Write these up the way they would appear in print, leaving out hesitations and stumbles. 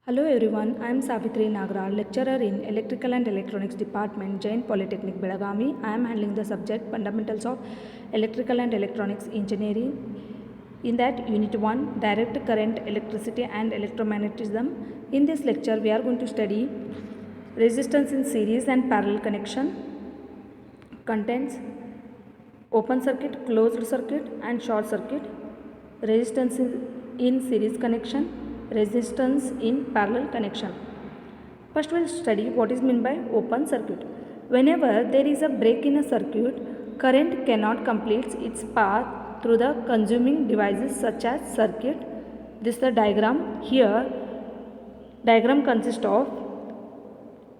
Hello everyone, I am Savitri Nagrar, lecturer in Electrical and Electronics Department, Jain Polytechnic, Belagavi. I am handling the subject Fundamentals of Electrical and Electronics Engineering. In that, Unit 1, Direct Current, Electricity and Electromagnetism. In this lecture, we are going to study resistance in series and parallel connection, contents, open circuit, closed circuit and short circuit, resistance in series connection, resistance in parallel connection. First we will study what is meant by open circuit. Whenever there is a break in a circuit, current cannot complete its path through the consuming devices such as circuit. This is the diagram. Here diagram consists of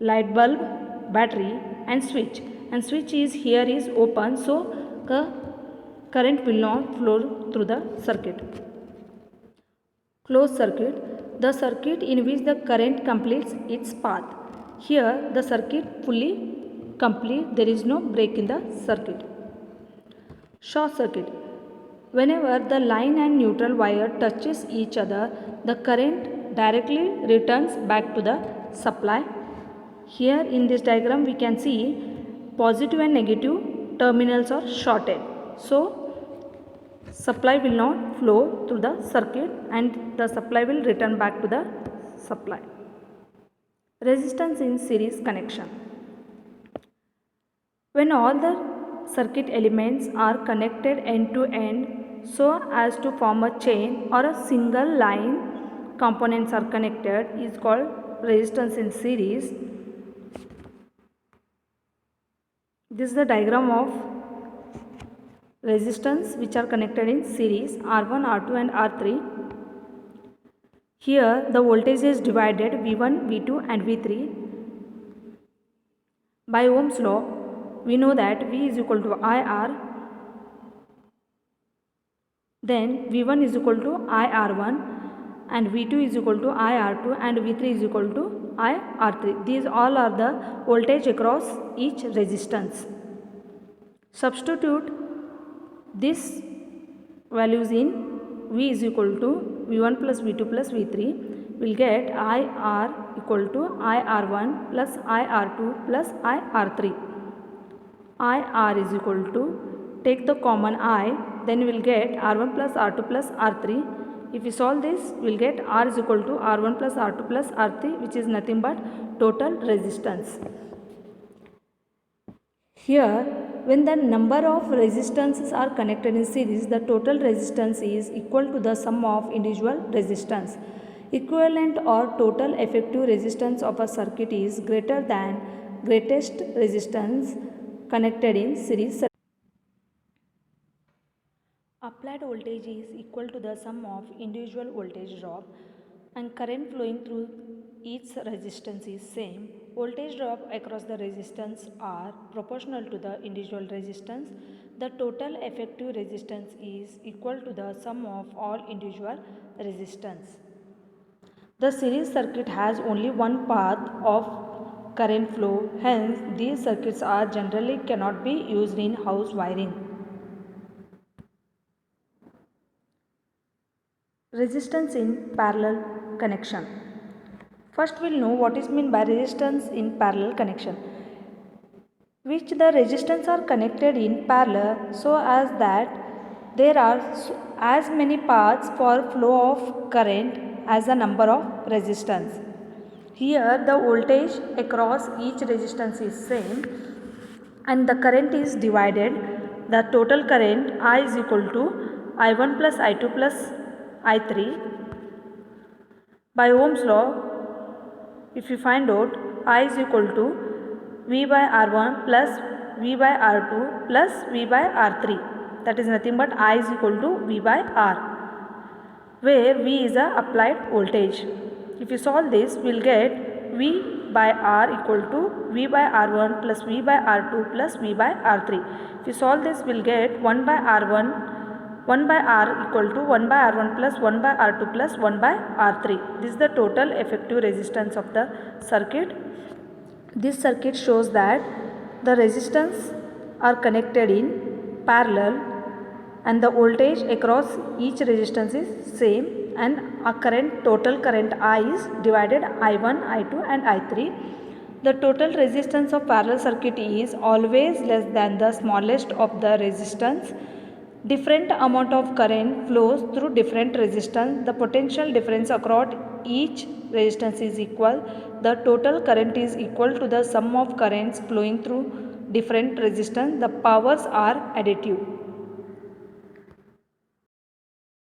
light bulb, battery and switch, and switch is here is open, so the current will not flow through the circuit. Closed circuit, the circuit in which the current completes its path. Here the circuit fully complete, there is no break in the circuit. Short circuit, whenever the line and neutral wire touches each other, the current directly returns back to the supply. Here in this diagram we can see positive and negative terminals are shorted. So supply will not flow through the circuit and the supply will return back to the supply. Resistance in series connection. When all the circuit elements are connected end to end so as to form a chain or a single line components are connected is called resistance in series. This is the diagram of resistance which are connected in series R1, R2 and R3. Here the voltage is divided V1, V2 and V3. By Ohm's law, we know that V is equal to IR, then V1 is equal to IR1 and V2 is equal to IR2 and V3 is equal to IR3. These all are the voltage across each resistance. Substitute this values in V is equal to V1 plus V2 plus V3, will get IR equal to IR1 plus IR2 plus IR3. IR is equal to, take the common I, then we will get R1 plus R2 plus R3. If we solve this, we will get R is equal to R1 plus R2 plus R3, which is nothing but total resistance. Here, when the number of resistances are connected in series, the total resistance is equal to the sum of individual resistance. Equivalent or total effective resistance of a circuit is greater than greatest resistance connected in series. Applied voltage is equal to the sum of individual voltage drop and current flowing through each resistance is same. Voltage drop across the resistance are proportional to the individual resistance. The total effective resistance is equal to the sum of all individual resistance. The series circuit has only one path of current flow, hence these circuits are generally cannot be used in house wiring. Resistance in parallel connection. First we will know what is meant by resistance in parallel connection, which the resistance are connected in parallel so as that there are as many paths for flow of current as the number of resistance. Here the voltage across each resistance is same and the current is divided. The total current I is equal to I1 plus I2 plus I3. By Ohm's law, if you find out, I is equal to V by R1 plus V by R2 plus V by R3. That is nothing but I is equal to V by R, where V is a applied voltage. If you solve this, we will get V by R equal to V by R1 plus V by R2 plus V by R3. If you solve this, we will get 1 by R1 1 by R equal to 1 by R1 plus 1 by R2 plus 1 by R3. This is the total effective resistance of the circuit. This circuit shows that the resistance are connected in parallel and the voltage across each resistance is same and a current, total current I is divided I1, I2 and I3. The total resistance of parallel circuit is always less than the smallest of the resistance. Different amount of current flows through different resistance. The potential difference across each resistance is equal. The total current is equal to the sum of currents flowing through different resistance. The powers are additive.